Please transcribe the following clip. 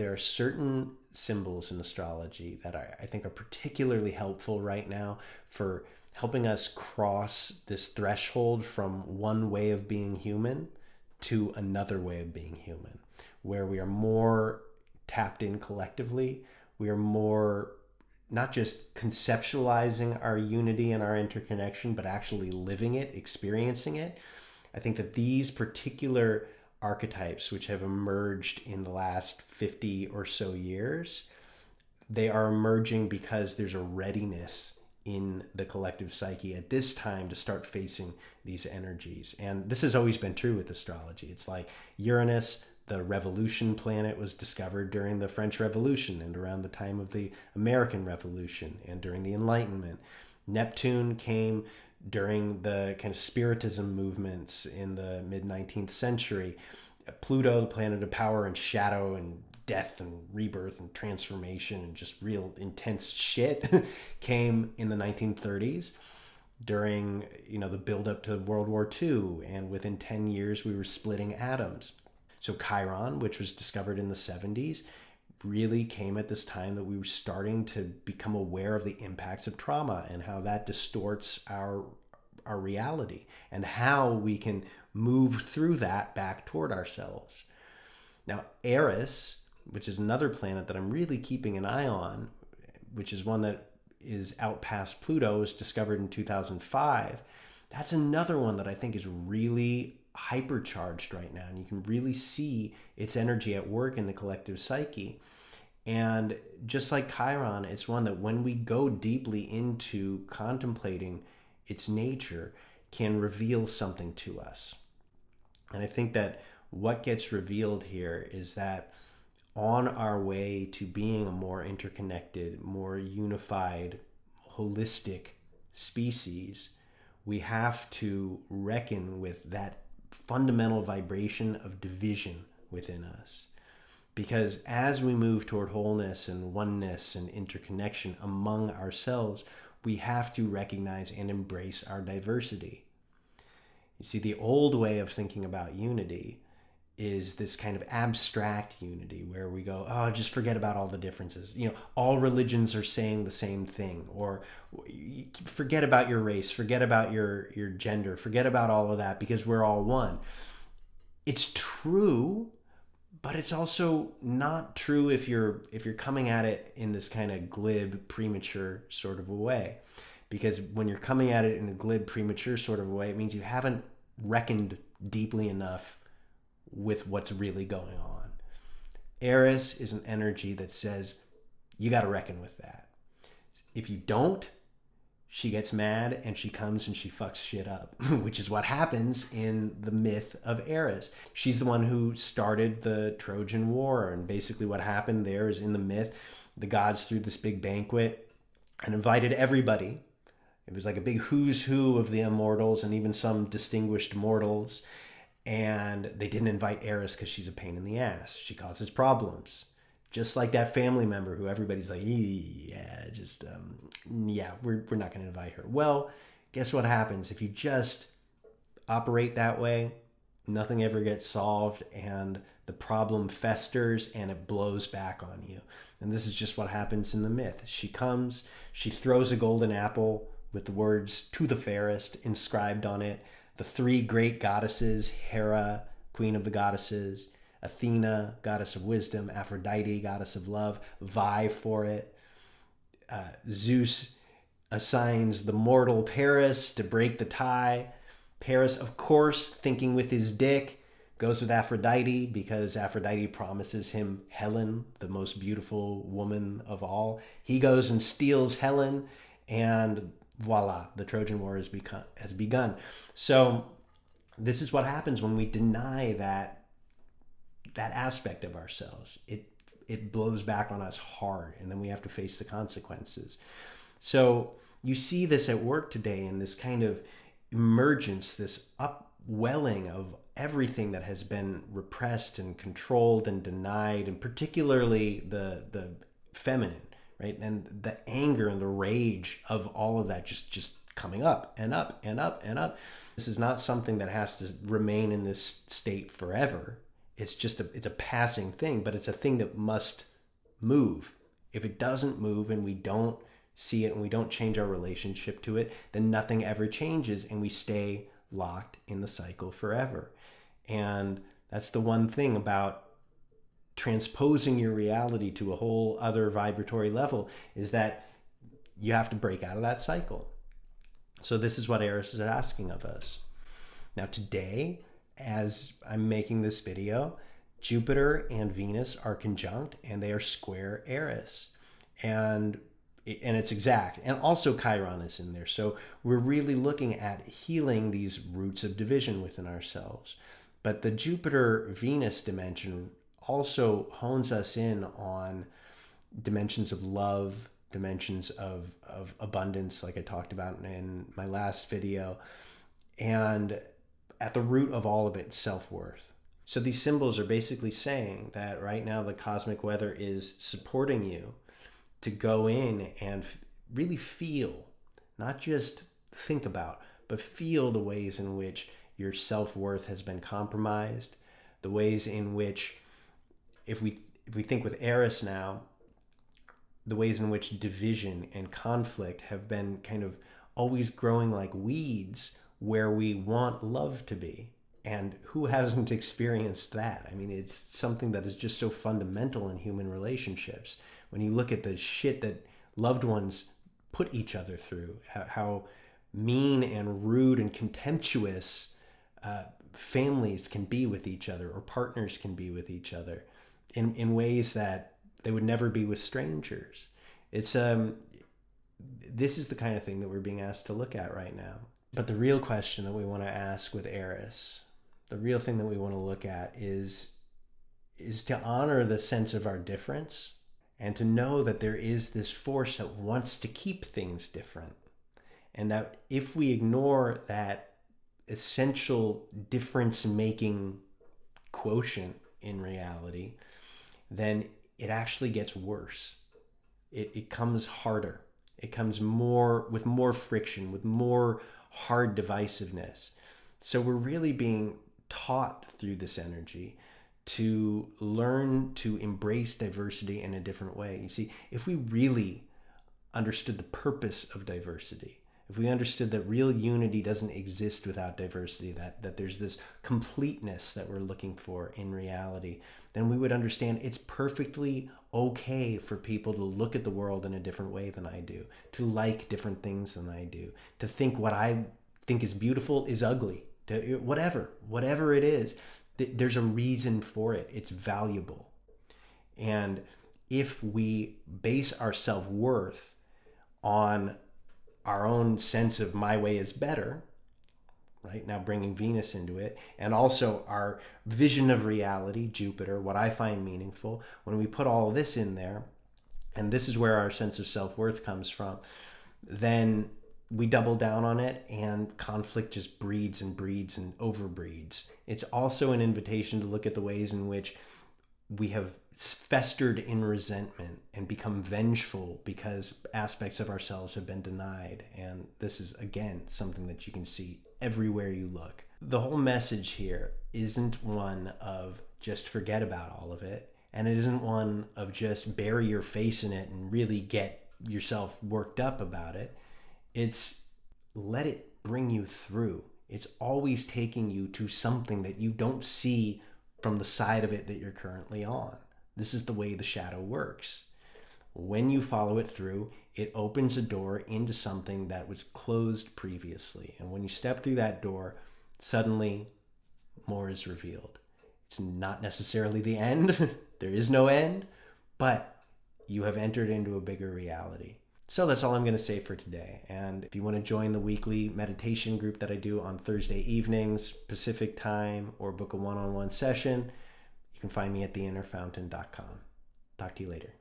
There are certain symbols in astrology that I think are particularly helpful right now for helping us cross this threshold from one way of being human to another way of being human, where we are more tapped in collectively. We are more not just conceptualizing our unity and our interconnection, but actually living it, experiencing it. I think that these particular archetypes, which have emerged in the last 50 or so years, they are emerging because there's a readiness in the collective psyche at this time to start facing these energies. And this has always been true with astrology. It's like Uranus, the revolution planet, was discovered during the French Revolution and around the time of the American Revolution and during the Enlightenment. Neptune came during the kind of Spiritism movements in the mid-19th century. Pluto, the planet of power and shadow and death and rebirth and transformation and just real intense shit, came in the 1930s during, the build up to World War II. And within 10 years, we were splitting atoms. So Chiron, which was discovered in the 70s, really came at this time that we were starting to become aware of the impacts of trauma and how that distorts our reality and how we can move through that back toward ourselves. Now, Eris, which is another planet that I'm really keeping an eye on, which is one that is out past Pluto, was discovered in 2005. That's another one that I think is really hypercharged right now, and you can really see its energy at work in the collective psyche. And just like Chiron, it's one that when we go deeply into contemplating its nature can reveal something to us. And I think that what gets revealed here is that on our way to being a more interconnected, more unified, holistic species, we have to reckon with that fundamental vibration of division within us. Because as we move toward wholeness and oneness and interconnection among ourselves, we have to recognize and embrace our diversity. You see, the old way of thinking about unity is this kind of abstract unity where we go, oh, just forget about all the differences. All religions are saying the same thing, or forget about your race, forget about your gender, forget about all of that because we're all one. It's true, but it's also not true if you're coming at it in this kind of glib, premature sort of a way. Because when you're coming at it in a glib, premature sort of a way, it means you haven't reckoned deeply enough with what's really going on. Eris is an energy that says, you got to reckon with that. If you don't, she gets mad and she comes and she fucks shit up, which is what happens in the myth of Eris. She's the one who started the Trojan War, and basically what happened there is, in the myth, the gods threw this big banquet and invited everybody. It was like a big who's who of the immortals and even some distinguished mortals. And they didn't invite Eris because she's a pain in the ass. She causes problems. Just like that family member who everybody's like, we're not going to invite her. Well, guess what happens? If you just operate that way, nothing ever gets solved and the problem festers and it blows back on you. And this is just what happens in the myth. She comes, she throws a golden apple with the words "to the fairest" inscribed on it. The three great goddesses, Hera, queen of the goddesses, Athena, goddess of wisdom, Aphrodite, goddess of love, vie for it. Zeus assigns the mortal Paris to break the tie. Paris, of course, thinking with his dick, goes with Aphrodite because Aphrodite promises him Helen, the most beautiful woman of all. He goes and steals Helen, and voila, the Trojan War has begun. So this is what happens when we deny that aspect of ourselves. It blows back on us hard, and then we have to face the consequences. So you see this at work today in this kind of emergence, this upwelling of everything that has been repressed and controlled and denied, and particularly the feminine, right? And the anger and the rage of all of that just coming up and up and up and up. This is not something that has to remain in this state forever. it's a passing thing, but it's a thing that must move. If it doesn't move and we don't see it and we don't change our relationship to it, then nothing ever changes and we stay locked in the cycle forever. And that's the one thing about transposing your reality to a whole other vibratory level, is that you have to break out of that cycle. So this is what Eris is asking of us. Now today, as I'm making this video, Jupiter and Venus are conjunct and they are square Eris. And it's exact. And also Chiron is in there. So we're really looking at healing these roots of division within ourselves. But the Jupiter-Venus dimension also hones us in on dimensions of love, dimensions of abundance, like I talked about in my last video. And at the root of all of it, self-worth. So these symbols are basically saying that right now the cosmic weather is supporting you to go in and really feel, not just think about, but feel the ways in which your self-worth has been compromised, the ways in which, if we think with Eris now, the ways in which division and conflict have been kind of always growing like weeds where we want love to be. And who hasn't experienced that? I mean, it's something that is just so fundamental in human relationships. When you look at the shit that loved ones put each other through, how mean and rude and contemptuous families can be with each other, or partners can be with each other in ways that they would never be with strangers. It's this is the kind of thing that we're being asked to look at right now. But the real question that we want to ask with Eris, the real thing that we want to look at is to honor the sense of our difference and to know that there is this force that wants to keep things different. And that if we ignore that essential difference-making quotient in reality, then it actually gets worse. It comes harder. It comes with more friction, with more hard divisiveness. So we're really being taught through this energy to learn to embrace diversity in a different way. You see, if we really understood the purpose of diversity, if we understood that real unity doesn't exist without diversity, that there's this completeness that we're looking for in reality, then we would understand it's perfectly okay for people to look at the world in a different way than I do, to like different things than I do, to think what I think is beautiful is ugly, to whatever it is. There's a reason for it. It's valuable. And if we base our self-worth on our own sense of my way is better, right? Now bringing Venus into it, and also our vision of reality, Jupiter, what I find meaningful, when we put all of this in there, and this is where our sense of self-worth comes from, then we double down on it and conflict just breeds and breeds and overbreeds. It's also an invitation to look at the ways in which we have festered in resentment and become vengeful because aspects of ourselves have been denied. And this is, again, something that you can see everywhere you look. The whole message here isn't one of just forget about all of it. And it isn't one of just bury your face in it and really get yourself worked up about it. It's let it bring you through. It's always taking you to something that you don't see from the side of it that you're currently on. This is the way the shadow works. When you follow it through, it opens a door into something that was closed previously. And when you step through that door, suddenly more is revealed. It's not necessarily the end. There is no end, but you have entered into a bigger reality. So that's all I'm going to say for today. And if you want to join the weekly meditation group that I do on Thursday evenings, Pacific time, or book a one-on-one session, you can find me at theinnerfountain.com. Talk to you later.